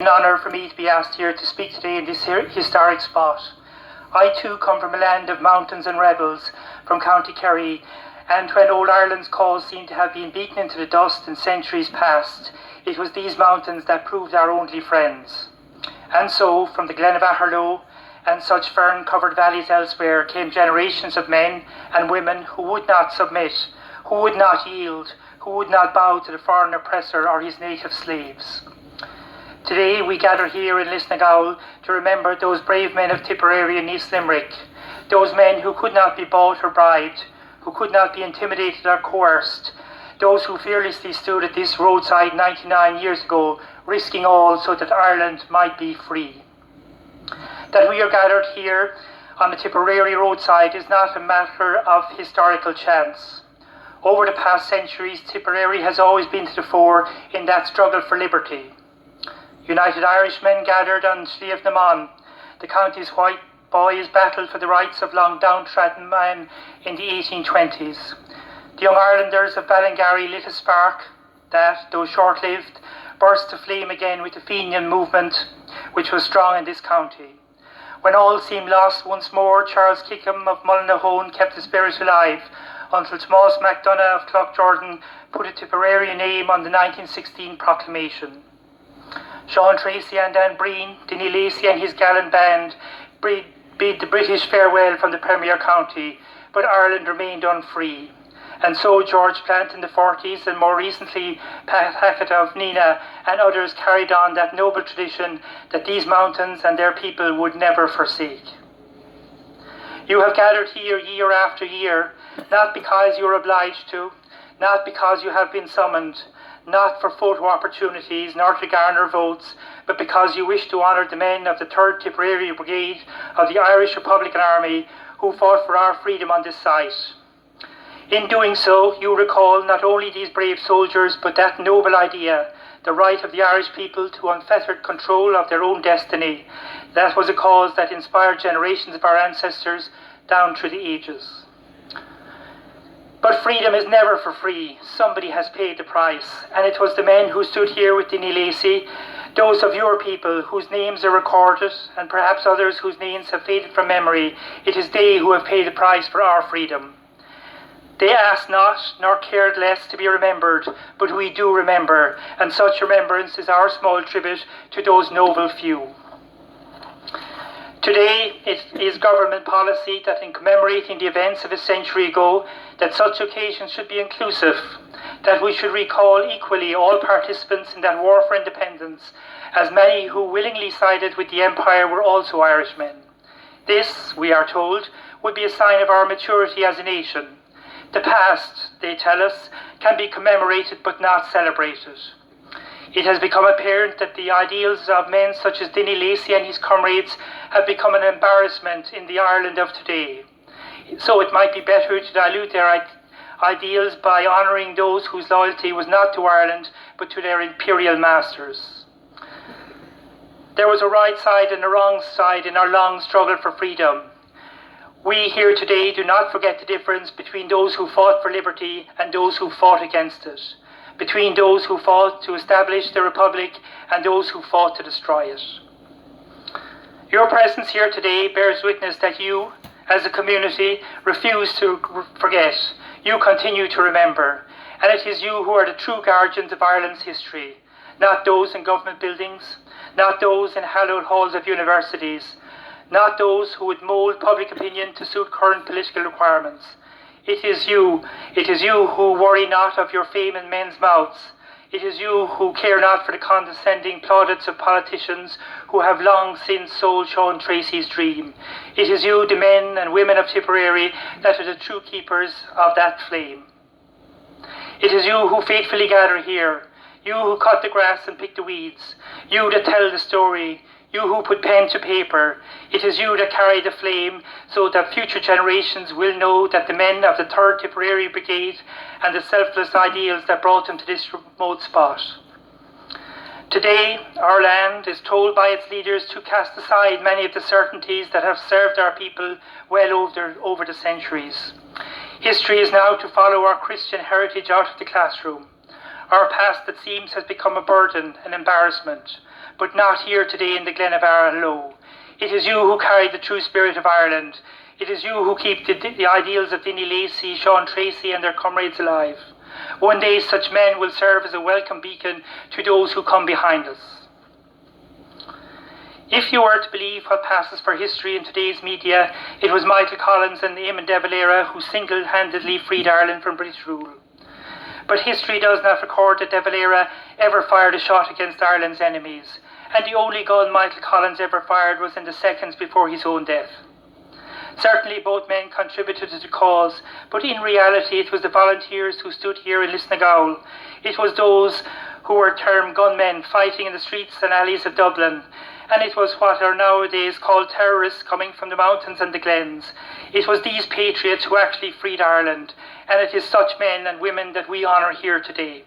An honour for me to be asked here to speak today in this historic spot. I too come from a land of mountains and rebels, from County Kerry, and when old Ireland's cause seemed to have been beaten into the dust in centuries past, it was these mountains that proved our only friends. And so, from the glen of Aherlow and such fern-covered valleys elsewhere, came generations of men and women who would not submit, who would not yield, who would not bow to the foreign oppressor or his native slaves. Today we gather here in Linagaul to remember those brave men of Tipperary and East Limerick, those men who could not be bought or bribed, who could not be intimidated or coerced, those who fearlessly stood at this roadside 99 years ago, risking all so that Ireland might be free. That we are gathered here on the Tipperary roadside is not a matter of historical chance. Over the past centuries, Tipperary has always been to the fore in that struggle for liberty. United Irishmen gathered on Sliabh na Mon. The county's white boys battled for the rights of long downtrodden men in the 1820s. The young Irelanders of Ballingarry lit a spark that, though short-lived, burst to flame again with the Fenian movement, which was strong in this county. When all seemed lost once more, Charles Kickham of Mullinahone kept the spirit alive, until Tomás MacDonagh of Cloughjordan put a Tipperary name on the 1916 proclamation. Sean Tracy and Dan Breen, Dinny Lacey and his gallant band bid the British farewell from the Premier County, but Ireland remained unfree. And so George Plant in the 40s and more recently Pat Hackett of Nina and others carried on that noble tradition that these mountains and their people would never forsake. You have gathered here year after year, not because you are obliged to, not because you have been summoned, not for photo opportunities nor to garner votes, but because you wish to honour the men of the 3rd Tipperary Brigade of the Irish Republican Army who fought for our freedom on this site. In doing so, you recall not only these brave soldiers, but that noble idea, the right of the Irish people to unfettered control of their own destiny. That was a cause that inspired generations of our ancestors down through the ages. But freedom is never for free. Somebody has paid the price, and it was the men who stood here with Dinny Lacey, those of your people whose names are recorded, and perhaps others whose names have faded from memory. It is they who have paid the price for our freedom. They asked not, nor cared less to be remembered, but we do remember, and such remembrance is our small tribute to those noble few. Today, it is government policy that in commemorating the events of a century ago, that such occasions should be inclusive, that we should recall equally all participants in that war for independence, as many who willingly sided with the Empire were also Irishmen. This, we are told, would be a sign of our maturity as a nation. The past, they tell us, can be commemorated but not celebrated. It has become apparent that the ideals of men such as Dinny Lacey and his comrades have become an embarrassment in the Ireland of today. So it might be better to dilute their ideals by honouring those whose loyalty was not to Ireland but to their imperial masters. There was a right side and a wrong side in our long struggle for freedom. We here today do not forget the difference between those who fought for liberty and those who fought against it, between those who fought to establish the Republic and those who fought to destroy it. Your presence here today bears witness that you, as a community, refuse to forget. You continue to remember, and it is you who are the true guardians of Ireland's history, not those in government buildings, not those in hallowed halls of universities, not those who would mould public opinion to suit current political requirements. It is you who worry not of your fame in men's mouths. It is you who care not for the condescending plaudits of politicians who have long since sold Sean Tracy's dream. It is you, the men and women of Tipperary, that are the true keepers of that flame. It is you who faithfully gather here, you who cut the grass and pick the weeds, you that tell the story, you who put pen to paper. It is you that carry the flame so that future generations will know that the men of the 3rd Tipperary Brigade and the selfless ideals that brought them to this remote spot. Today, our land is told by its leaders to cast aside many of the certainties that have served our people well over the centuries. History is now to follow our Christian heritage out of the classroom. Our past, it seems, has become a burden, an embarrassment. but not here today in the Glen of Aherlow. It is you who carry the true spirit of Ireland. It is you who keep the ideals of Dinny Lacey, Sean Tracy and their comrades alive. One day such men will serve as a welcome beacon to those who come behind us. If you were to believe what passes for history in today's media, it was Michael Collins and Eamon de Valera who single-handedly freed Ireland from British rule. But history does not record that de Valera ever fired a shot against Ireland's enemies, and the only gun Michael Collins ever fired was in the seconds before his own death. Certainly both men contributed to the cause, but in reality it was the volunteers who stood here in Linagaul. It was those who were termed gunmen fighting in the streets and alleys of Dublin, and it was what are nowadays called terrorists coming from the mountains and the glens. It was these patriots who actually freed Ireland, and it is such men and women that we honour here today.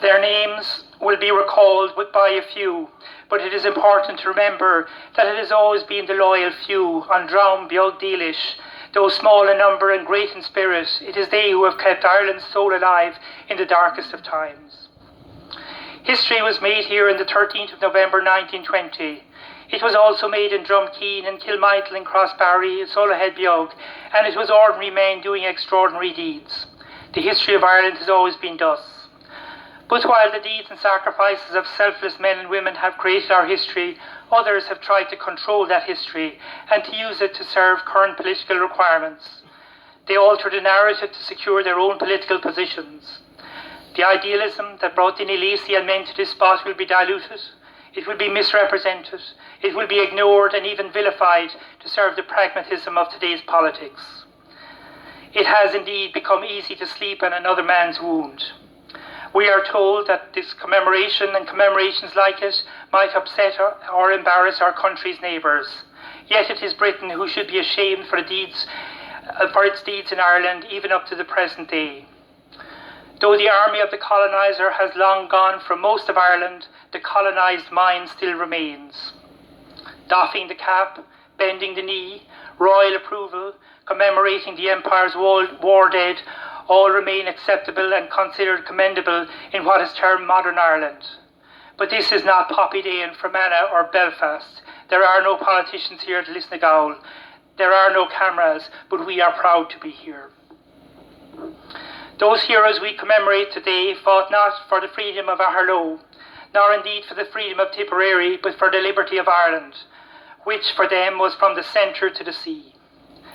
Their names will be recalled but by a few, but it is important to remember that it has always been the loyal few, on Drown Beag Dealish, though small in number and great in spirit. It is they who have kept Ireland's soul alive in the darkest of times. History was made here on the 13th of November 1920. It was also made in Drumkeen and Kilmichael and Crossbarry, Solohead Beag, and it was ordinary men doing extraordinary deeds. The history of Ireland has always been thus. But while the deeds and sacrifices of selfless men and women have created our history, others have tried to control that history and to use it to serve current political requirements. They alter the narrative to secure their own political positions. The idealism that brought Dinny Lacey and men to this spot will be diluted. It will be misrepresented. It will be ignored and even vilified to serve the pragmatism of today's politics. It has indeed become easy to sleep on another man's wound. We are told that this commemoration and commemorations like it might upset or embarrass our country's neighbours. Yet it is Britain who should be ashamed for its deeds in Ireland, even up to the present day. Though the army of the coloniser has long gone from most of Ireland, the colonised mind still remains. Doffing the cap, bending the knee, royal approval, commemorating the Empire's war dead, all remain acceptable and considered commendable in what is termed modern Ireland. But this is not Poppy Day in Fermanagh or Belfast. There are no politicians here at Linagaul. There are no cameras, but we are proud to be here. Those heroes we commemorate today fought not for the freedom of Aherlow, nor indeed for the freedom of Tipperary, but for the liberty of Ireland, which for them was from the centre to the sea.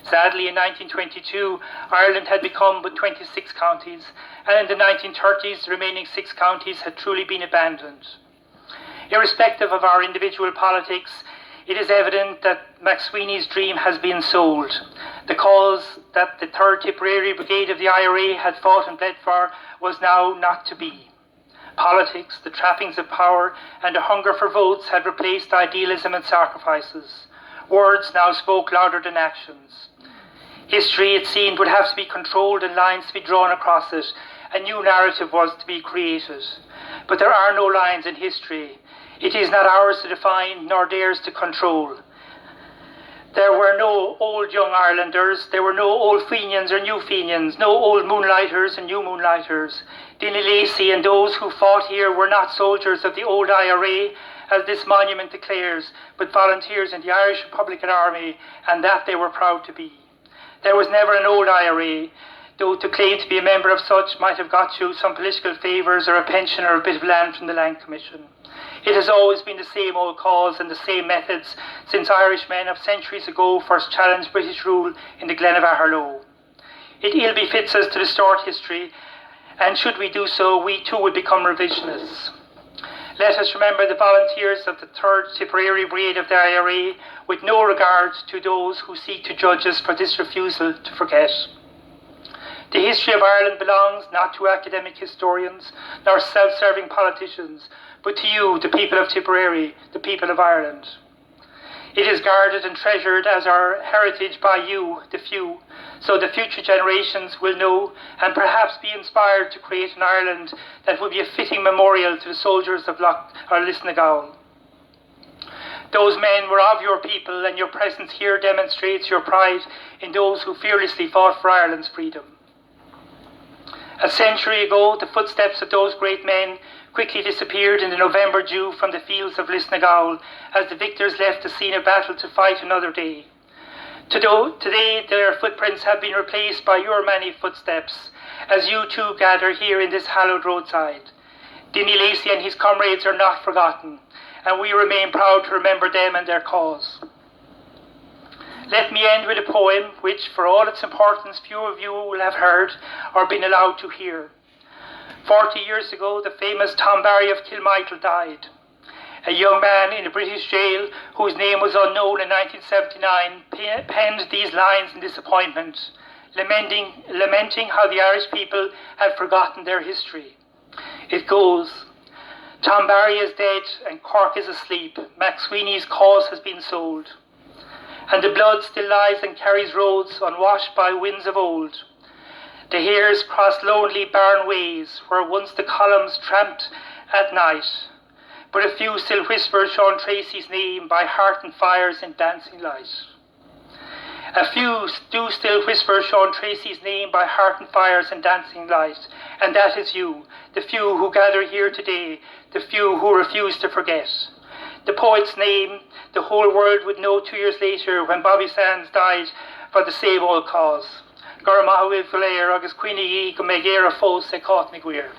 Sadly, in 1922, Ireland had become but 26 counties, and in the 1930s, the remaining 6 counties had truly been abandoned. Irrespective of our individual politics, it is evident that McSweeney's dream has been sold. The cause that the 3rd Tipperary Brigade of the IRA had fought and bled for was now not to be. Politics, the trappings of power, and a hunger for votes had replaced idealism and sacrifices. Words now spoke louder than actions. History, it seemed, would have to be controlled and lines to be drawn across it. A new narrative was to be created. But there are no lines in history. It is not ours to define, nor theirs to control. There were no old young Irelanders, there were no old Fenians or new Fenians, no old moonlighters and new moonlighters. Dinny Lacey and those who fought here were not soldiers of the old IRA, as this monument declares, but volunteers in the Irish Republican Army, and that they were proud to be. There was never an old IRA, though to claim to be a member of such might have got you some political favours or a pension or a bit of land from the Land Commission. It has always been the same old cause and the same methods since Irishmen of centuries ago first challenged British rule in the Glen of Aherlow. It ill befits us to distort history, and should we do so, we too will become revisionists. Let us remember the volunteers of the 3rd Tipperary Brigade of the IRA with no regard to those who seek to judge us for this refusal to forget. The history of Ireland belongs not to academic historians nor self-serving politicians, but to you, the people of Tipperary, the people of Ireland. It is guarded and treasured as our heritage by you, the few, so the future generations will know and perhaps be inspired to create an Ireland that will be a fitting memorial to the soldiers of Linagaul. Those men were of your people, and your presence here demonstrates your pride in those who fearlessly fought for Ireland's freedom. A century ago, the footsteps of those great men quickly disappeared in the November dew from the fields of Linagaul as the victors left the scene of battle to fight another day. Today, their footprints have been replaced by your many footsteps, as you too gather here in this hallowed roadside. Dinny Lacey and his comrades are not forgotten, and we remain proud to remember them and their cause. Let me end with a poem which, for all its importance, few of you will have heard or been allowed to hear. 40 years ago, the famous Tom Barry of Kilmichael died. A young man in a British jail whose name was unknown in 1979 penned these lines in disappointment, lamenting how the Irish people had forgotten their history. It goes, Tom Barry is dead and Cork is asleep. Max Sweeney's cause has been sold. And the blood still lies and carries roads unwashed by winds of old. The hares cross lonely barren ways where once the columns tramped at night. But a few still whisper Sean Tracy's name by heart and fires in dancing light. A few do still whisper Sean Tracy's name by heart and fires in dancing light, and that is you, the few who gather here today, the few who refuse to forget. The poet's name the whole world would know 2 years later when Bobby Sands died for the same old cause. Gormahu Villéir agus Queenie go Megera Fos e Caught Miguir.